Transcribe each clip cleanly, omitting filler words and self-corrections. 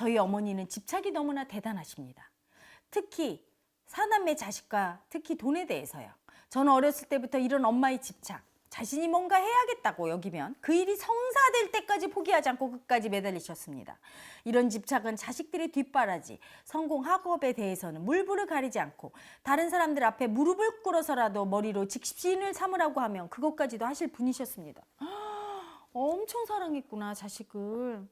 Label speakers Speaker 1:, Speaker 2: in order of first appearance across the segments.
Speaker 1: 저희 어머니는 집착이 너무나 대단하십니다. 특히 사남매 자식과 특히 돈에 대해서요. 저는 어렸을 때부터 이런 엄마의 집착, 자신이 뭔가 해야겠다고 여기면 그 일이 성사될 때까지 포기하지 않고 끝까지 매달리셨습니다. 이런 집착은 자식들의 뒷바라지, 성공 학업에 대해서는 물불을 가리지 않고 다른 사람들 앞에 무릎을 꿇어서라도 머리로 직신을 삼으라고 하면 그것까지도 하실 분이셨습니다. 엄청 사랑했구나, 자식을.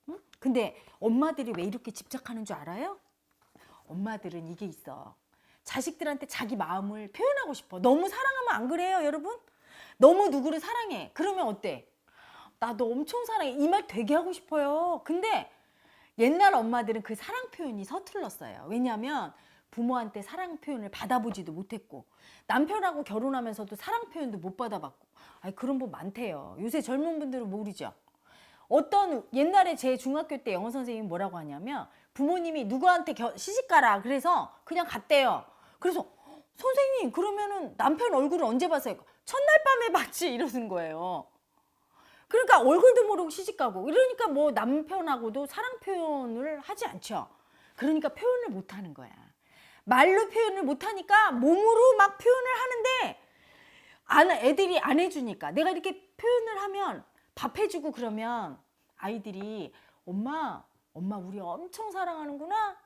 Speaker 1: 응? 근데 엄마들이 왜 이렇게 집착하는 줄 알아요? 엄마들은 이게 있어. 자식들한테 자기 마음을 표현하고 싶어. 너무 사랑하면 안 그래요, 여러분? 너무 누구를 사랑해. 그러면 어때? 나도 엄청 사랑해. 이 말 되게 하고 싶어요. 근데 옛날 엄마들은 그 사랑 표현이 서툴렀어요. 왜냐하면 부모한테 사랑 표현을 받아보지도 못했고 남편하고 결혼하면서도 사랑 표현도 못 받아봤고 그런 분 많대요. 요새 젊은 분들은 모르죠. 어떤 옛날에 제 중학교 때 영어 선생님이 뭐라고 하냐면 부모님이 누구한테 시집가라 그래서 그냥 갔대요. 그래서 선생님 그러면은 남편 얼굴을 언제 봤어요? 첫날 밤에 봤지 이러는 거예요. 그러니까 얼굴도 모르고 시집가고 이러니까 뭐 남편하고도 사랑 표현을 하지 않죠. 그러니까 표현을 못 하는 거야. 말로 표현을 못 하니까 몸으로 막 표현을 하는데 애들이 안 해주니까 내가 이렇게 표현을 하면 밥 해주고 그러면 아이들이 엄마 우리 엄청 사랑하는구나.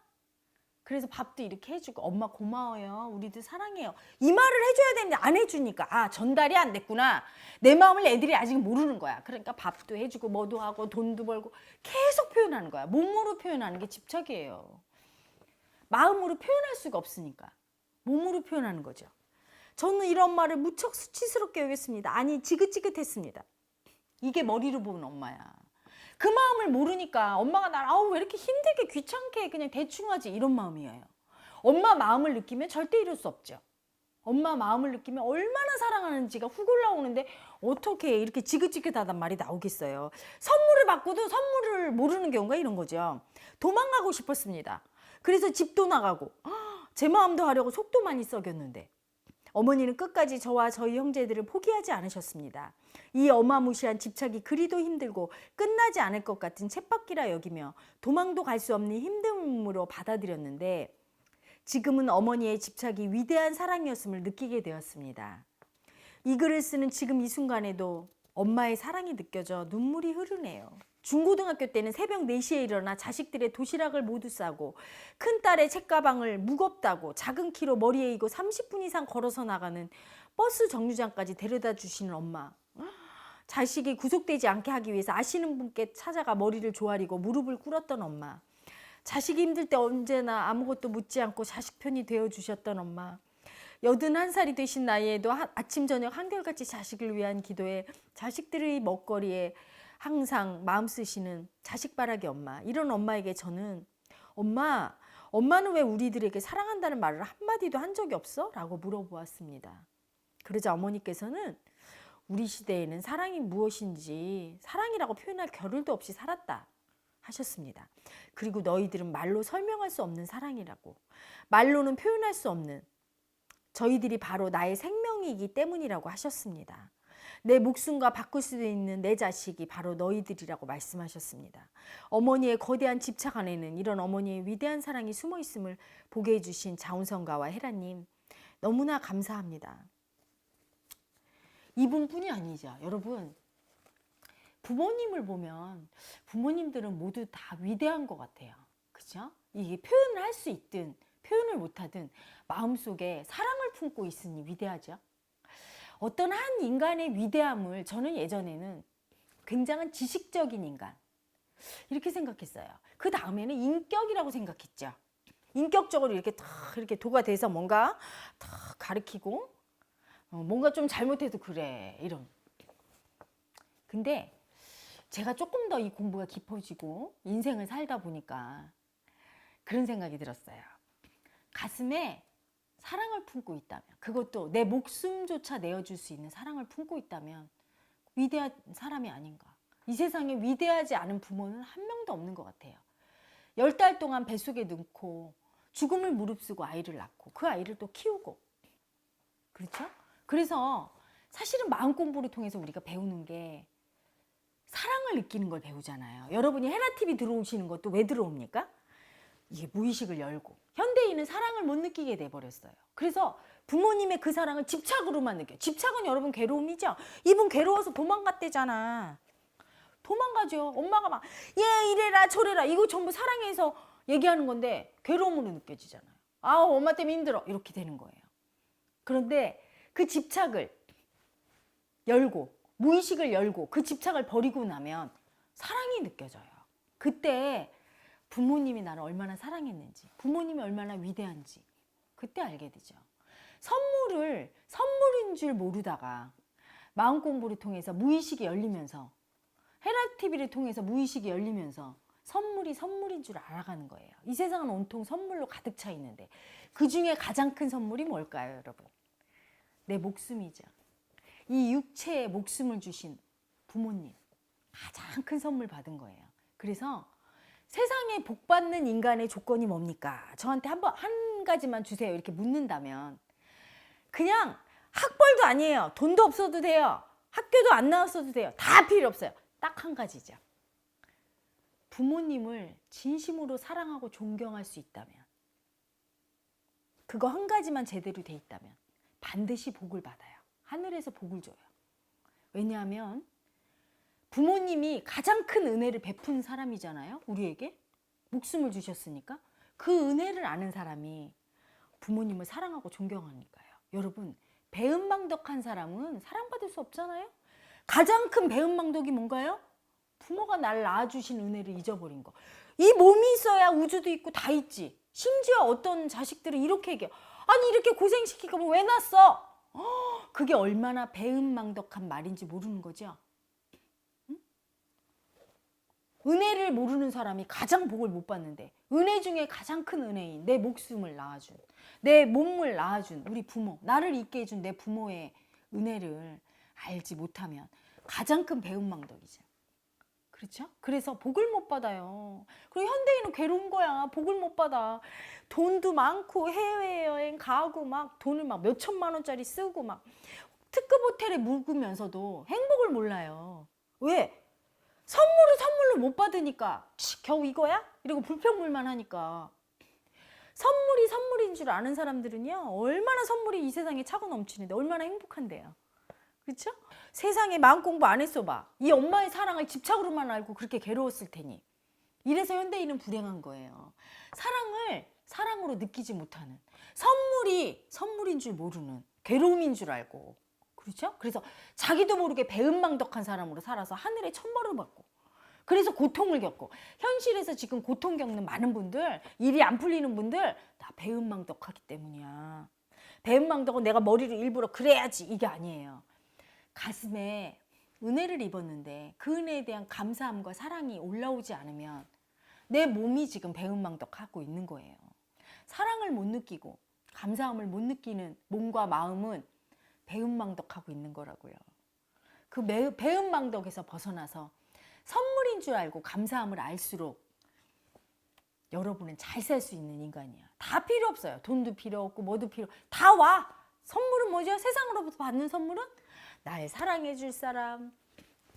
Speaker 1: 그래서 밥도 이렇게 해주고 엄마 고마워요. 우리도 사랑해요. 이 말을 해줘야 되는데 안 해주니까 전달이 안 됐구나. 내 마음을 애들이 아직 모르는 거야. 그러니까 밥도 해주고 뭐도 하고 돈도 벌고 계속 표현하는 거야. 몸으로 표현하는 게 집착이에요. 마음으로 표현할 수가 없으니까 몸으로 표현하는 거죠. 저는 이런 말을 무척 수치스럽게 여겼습니다. 아니 지긋지긋했습니다. 이게 머리로 보는 엄마야. 그 마음을 모르니까 엄마가 날 왜 이렇게 힘들게 귀찮게 그냥 대충 하지 이런 마음이에요. 엄마 마음을 느끼면 절대 이럴 수 없죠. 엄마 마음을 느끼면 얼마나 사랑하는지가 훅 올라오는데 어떻게 이렇게 지긋지긋하단 말이 나오겠어요. 선물을 받고도 선물을 모르는 경우가 이런 거죠. 도망가고 싶었습니다. 그래서 집도 나가고 제 마음도 하려고 속도 많이 썩였는데 어머니는 끝까지 저와 저희 형제들을 포기하지 않으셨습니다. 이 어마무시한 집착이 그리도 힘들고 끝나지 않을 것 같은 쳇바퀴라 여기며 도망도 갈 수 없는 힘듦으로 받아들였는데 지금은 어머니의 집착이 위대한 사랑이었음을 느끼게 되었습니다. 이 글을 쓰는 지금 이 순간에도 엄마의 사랑이 느껴져 눈물이 흐르네요. 중고등학교 때는 새벽 4시에 일어나 자식들의 도시락을 모두 싸고 큰딸의 책가방을 무겁다고 작은 키로 머리에 이고 30분 이상 걸어서 나가는 버스 정류장까지 데려다 주시는 엄마. 자식이 구속되지 않게 하기 위해서 아시는 분께 찾아가 머리를 조아리고 무릎을 꿇었던 엄마. 자식이 힘들 때 언제나 아무것도 묻지 않고 자식 편이 되어주셨던 엄마. 81살이 되신 나이에도 아침 저녁 한결같이 자식을 위한 기도에 자식들의 먹거리에 항상 마음 쓰시는 자식바라기 엄마. 이런 엄마에게 저는 엄마는 왜 우리들에게 사랑한다는 말을 한마디도 한 적이 없어? 라고 물어보았습니다. 그러자 어머니께서는 우리 시대에는 사랑이 무엇인지 사랑이라고 표현할 겨를도 없이 살았다 하셨습니다. 그리고 너희들은 말로 설명할 수 없는 사랑이라고. 말로는 표현할 수 없는 저희들이 바로 나의 생명이기 때문이라고 하셨습니다. 내 목숨과 바꿀 수도 있는 내 자식이 바로 너희들이라고 말씀하셨습니다. 어머니의 거대한 집착 안에는 이런 어머니의 위대한 사랑이 숨어 있음을 보게 해주신 자운성가와 헤라님 너무나 감사합니다. 이분뿐이 아니죠. 여러분 부모님을 보면 부모님들은 모두 다 위대한 것 같아요. 그죠? 이게 표현을 할 수 있든 표현을 못하든 마음속에 사랑을 품고 있으니 위대하죠. 어떤 한 인간의 위대함을 저는 예전에는 굉장한 지식적인 인간 이렇게 생각했어요. 그 다음에는 인격이라고 생각했죠. 인격적으로 이렇게 탁 이렇게 도가 돼서 뭔가 탁 가르치고 뭔가 좀 잘못해도 그래 이런. 근데 제가 조금 더 이 공부가 깊어지고 인생을 살다 보니까 그런 생각이 들었어요. 가슴에 사랑을 품고 있다면 그것도 내 목숨조차 내어줄 수 있는 사랑을 품고 있다면 위대한 사람이 아닌가. 이 세상에 위대하지 않은 부모는 한 명도 없는 것 같아요. 10달 동안 뱃속에 넣고 죽음을 무릅쓰고 아이를 낳고 그 아이를 또 키우고 그렇죠? 그래서 사실은 마음 공부를 통해서 우리가 배우는 게 사랑을 느끼는 걸 배우잖아요. 여러분이 헤라TV 들어오시는 것도 왜 들어옵니까? 이게 무의식을 열고. 현대인은 사랑을 못 느끼게 돼버렸어요. 그래서 부모님의 그 사랑을 집착으로만 느껴요. 집착은 여러분 괴로움이죠. 이분 괴로워서 도망갔대잖아. 도망가죠. 엄마가 막 얘 이래라 저래라 이거 전부 사랑해서 얘기하는 건데 괴로움으로 느껴지잖아요. 아우 엄마 때문에 힘들어 이렇게 되는 거예요. 그런데 그 집착을 열고 무의식을 열고 그 집착을 버리고 나면 사랑이 느껴져요. 그때 부모님이 나를 얼마나 사랑했는지, 부모님이 얼마나 위대한지 그때 알게 되죠. 선물인 줄 모르다가 마음 공부를 통해서 무의식이 열리면서 헤라TV를 통해서 무의식이 열리면서 선물인 줄 알아가는 거예요. 이 세상은 온통 선물로 가득 차 있는데 그 중에 가장 큰 선물이 뭘까요, 여러분? 내 목숨이죠. 이 육체에 목숨을 주신 부모님 가장 큰 선물 받은 거예요. 그래서 세상에 복 받는 인간의 조건이 뭡니까? 저한테 한 가지만 주세요 이렇게 묻는다면 그냥 학벌도 아니에요. 돈도 없어도 돼요. 학교도 안 나왔어도 돼요. 다 필요 없어요. 딱 한 가지죠. 부모님을 진심으로 사랑하고 존경할 수 있다면, 그거 한 가지만 제대로 돼 있다면 반드시 복을 받아요. 하늘에서 복을 줘요. 왜냐하면 부모님이 가장 큰 은혜를 베푼 사람이잖아요. 우리에게 목숨을 주셨으니까 그 은혜를 아는 사람이 부모님을 사랑하고 존경하니까요. 여러분, 배은망덕한 사람은 사랑받을 수 없잖아요. 가장 큰 배은망덕이 뭔가요? 부모가 날 낳아주신 은혜를 잊어버린 거. 이 몸이 있어야 우주도 있고 다 있지. 심지어 어떤 자식들은 이렇게 얘기해요. 아니 이렇게 고생시키고 왜 낳았어? 그게 얼마나 배은망덕한 말인지 모르는 거죠. 응? 은혜를 모르는 사람이 가장 복을 못 받는데 은혜 중에 가장 큰 은혜인 내 목숨을 낳아준, 내 몸을 낳아준 우리 부모, 나를 있게 해준 내 부모의 은혜를 알지 못하면 가장 큰 배은망덕이죠. 그렇죠? 그래서 복을 못 받아요. 그리고 현대인은 괴로운 거야. 복을 못 받아. 돈도 많고 해외여행 가고 막 돈을 막 몇 천만 원짜리 쓰고 막 특급 호텔에 묵으면서도 행복을 몰라요. 왜? 선물을 못 받으니까 겨우 이거야? 이러고 불평불만 하니까. 선물인 줄 아는 사람들은요 얼마나 선물이 이 세상에 차고 넘치는데 얼마나 행복한데요. 그렇죠? 세상에 마음 공부 안 했어 봐. 이 엄마의 사랑을 집착으로만 알고 그렇게 괴로웠을 테니. 이래서 현대인은 불행한 거예요. 사랑을 사랑으로 느끼지 못하는, 선물인 줄 모르는, 괴로움인 줄 알고. 그렇죠? 그래서 자기도 모르게 배은망덕한 사람으로 살아서 하늘에 천벌을 받고 그래서 고통을 겪고, 현실에서 지금 고통 겪는 많은 분들, 일이 안 풀리는 분들 다 배은망덕하기 때문이야. 배은망덕은 내가 머리로 일부러 그래야지 이게 아니에요. 가슴에 은혜를 입었는데 그 은혜에 대한 감사함과 사랑이 올라오지 않으면 내 몸이 지금 배은망덕하고 있는 거예요. 사랑을 못 느끼고 감사함을 못 느끼는 몸과 마음은 배은망덕하고 있는 거라고요. 그 배은망덕에서 벗어나서 선물인 줄 알고 감사함을 알수록 여러분은 잘 살 수 있는 인간이야. 다 필요 없어요. 돈도 필요 없고 뭐도 필요, 다 와. 선물은 뭐죠? 세상으로부터 받는 선물은 날 사랑해 줄 사람,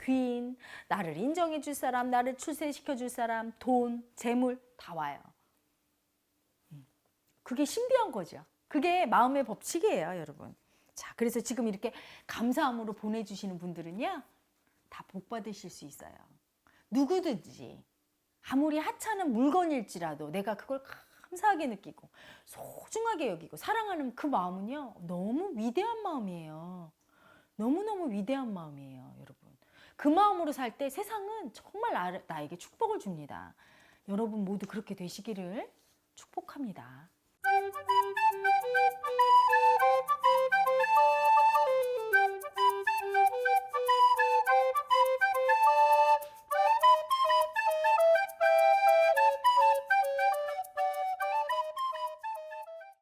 Speaker 1: 귀인, 나를 인정해 줄 사람, 나를 출세시켜 줄 사람, 돈, 재물 다 와요. 그게 신비한 거죠. 그게 마음의 법칙이에요, 여러분. 자, 그래서 지금 이렇게 감사함으로 보내주시는 분들은요, 다 복 받으실 수 있어요. 누구든지 아무리 하찮은 물건일지라도 내가 그걸 감사하게 느끼고 소중하게 여기고 사랑하는 그 마음은요, 너무 위대한 마음이에요. 너무너무 위대한 마음이에요, 여러분. 그 마음으로 살 때 세상은 정말 나에게 축복을 줍니다. 여러분 모두 그렇게 되시기를 축복합니다.